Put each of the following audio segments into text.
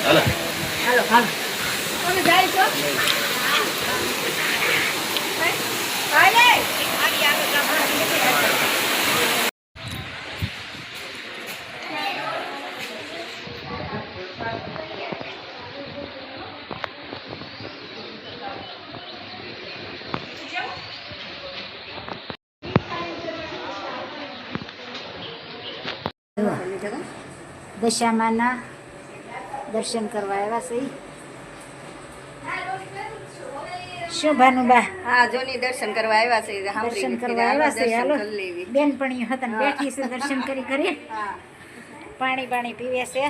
હાલો હાલો હાલો તમે જાય છો હાલે આડી આવે દશામાના દર્શન કરવા આવ્યા છે શું ભાનુબા? હા જોની દર્શન કરવા આવ્યા છે. દર્શન કરવા આવ્યા છે. હાલો બેનપણીઓ હતા બેઠી છે દર્શન કરી કરી પાણી પાણી પીવે છે.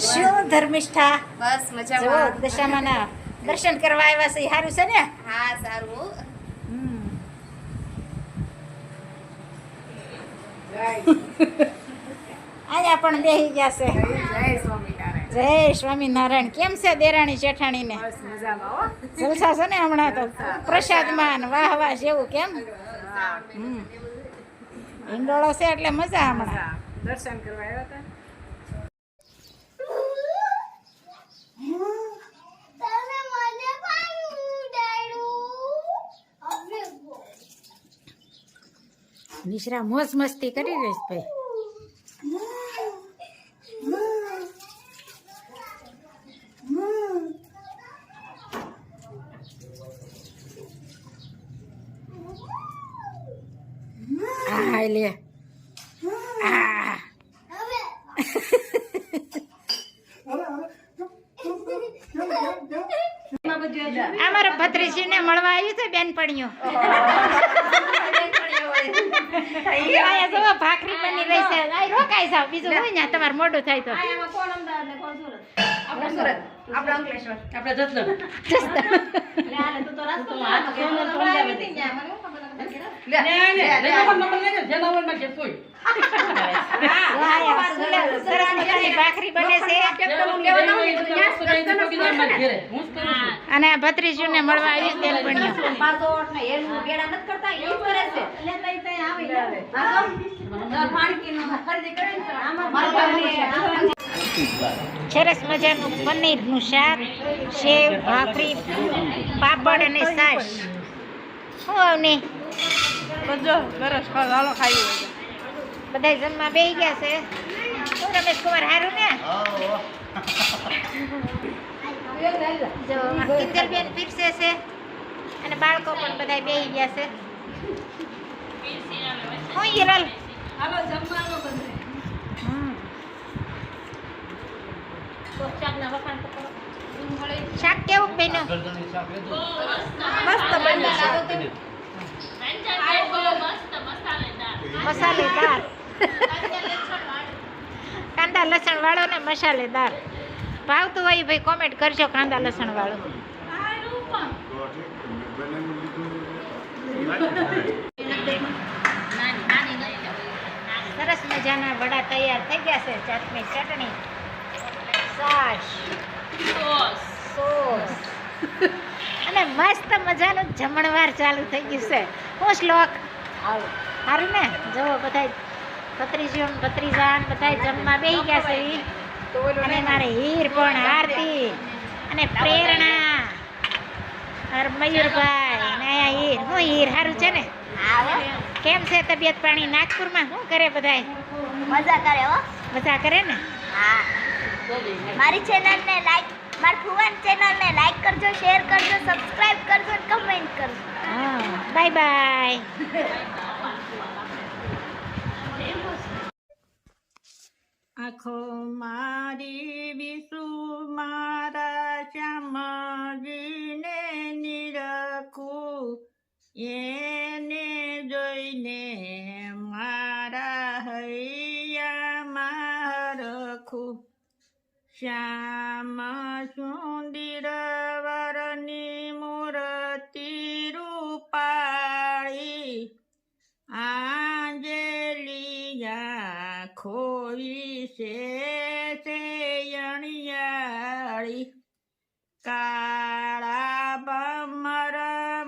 શું ધર્મિષ્ઠા? બસ મજામાં. દશામાના દર્શન કરવા આવ્યા છે. સારું છે ને? હા સારું. અહીંયા પણ બેહી ગયા છે. જય સ્વામિનારાયણ. જય સ્વામિનારાયણ. કેમ છે દેરાણી જેઠાણી ને? બસ મજામાં. જલસા છે ને હમણાં તો પ્રસાદમાં વાહ વાહ જેવું કેમ? હિંડોળો છે એટલે મજા હમણાં. દર્શન કરવા આવ્યા હતા. નિશ્રા મોજ મસ્તી કરી રહીશ ભાઈ. આ લે આ અમારા ભત્રીજીને મળવા આવ્યું છે બેનપણીઓ. ભાખરી બની રહી છે. રોકાઈ જાવ બીજું હોય ને તમારે મોડું થાય તો. ભાખરી બને છે અને ભત્રીજુ ને મળવા આવી બેનપણીઓ. સરસ મજાનું પનીરનું શાક, સેવ, ભાખરી, પાપડ અને છાશ. શું આવની બધા જમવા બેસી ગયા છે. શું રમેશ કુમાર હારું ને? જો કિંજલબેન પીરસે છે અને બાળકો પણ બધા બેસી ગયા છે. હું હિરલ શાક કેવું બન્યું? મસાલેદાર કાંદા લસણ વાળો ને મસાલેદાર. ભાવતું હોય ભાઈ કોમેન્ટ કરજો કાંદા લસણ વાળો. સરસ મજાના વડા તૈયાર થઈ ગયા છે. ચટણી, છાશ, સોસ અને મસ્ત મજાનું જમણવાર ચાલુ થઈ ગયું છે. હું શ્લોક સારું ને? જુઓ બધા ભત્રીજીઓ ભત્રીજા બધા જમવા બેસી ગયા છે. અને મારે હીર પણ આરતી અને પ્રેરણા મયુરભાઈ અને અહીંયા હીર. હું હીર સારું છે ને? કેમ છે તબિયત પાણી? નાગપુરમાં શું કરે બધાય? મજા કરે હો. મજા કરે ને? હા. મારી ચેનલને લાઈક, મારી ફુવાન ચેનલને લાઈક કરજો, શેર કરજો, સબસ્ક્રાઇબ કરજો અને કમેન્ટ કરજો. હા બાય બાય. આખો મારી વિસુ મારા શ્યામજીને નિરખું, એને જોઈને મારા હૈ લખું શ્યામ સુંદર વરની મૂર્તિ રૂપાળી આંજલિયા ખોવી છે અણિયાળી કાળા બમર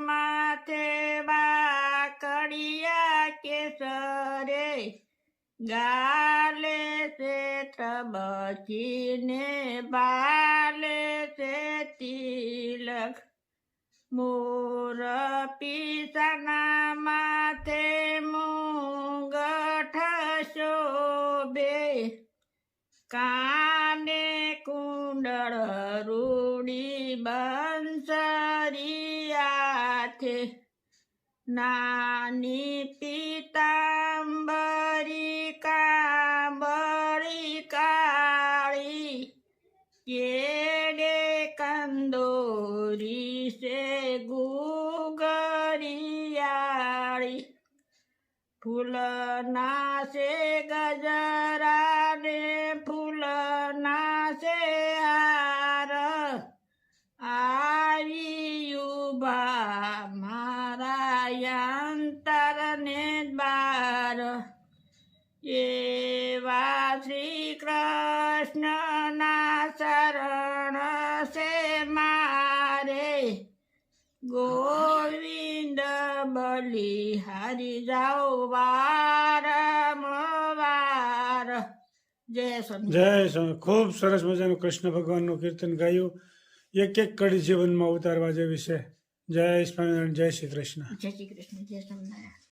માથે બાકડિયા કેસરે ગાલે છે તબકીને બાલે છે તિલક મોર પીસાના માથે મુંગઠ શોભે કાને કુંડળ રૂડી બંસરિયાથે નાની પીતાંબરી કાંબળી કાળી કેડે કંદોરી છે ગુગરિયાળી ફૂલના છે ગજરા ને ફૂલના છે હાર આવી ઉભા મારા અંતરને બાર એવા શ્રી કૃષ્ણના શરણ છે મારે ગોવિંદ બલિહારી જાઓ વારંવાર. જય સ્વામી. જય સ્વામી. ખૂબ સરસ મજાનું કૃષ્ણ ભગવાનનું કીર્તન ગાયું. એક એક કડી જીવનમાં ઉતારવા જેવી છે. જય સ્વામિનારાયણ. જય શ્રી કૃષ્ણ. જય શ્રી કૃષ્ણ. જય સ્વામિનારાયણ.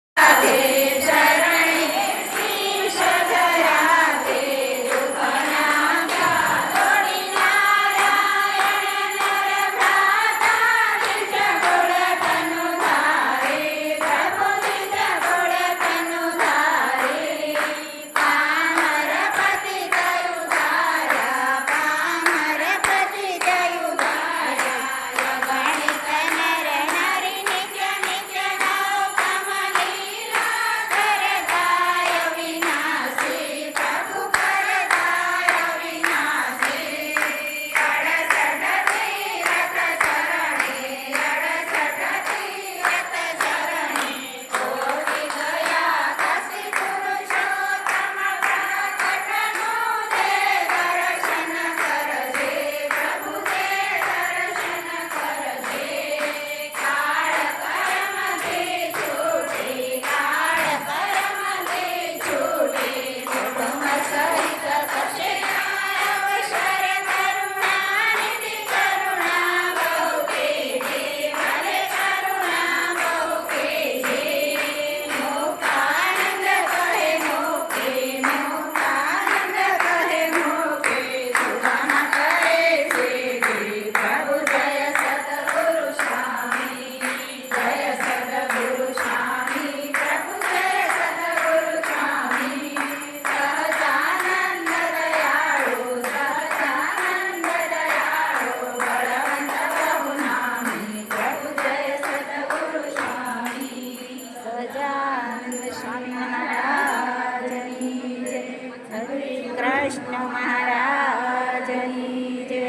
કૃષ્ણ મહારાજની જય.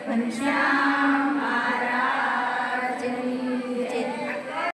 ઘનશ્યામ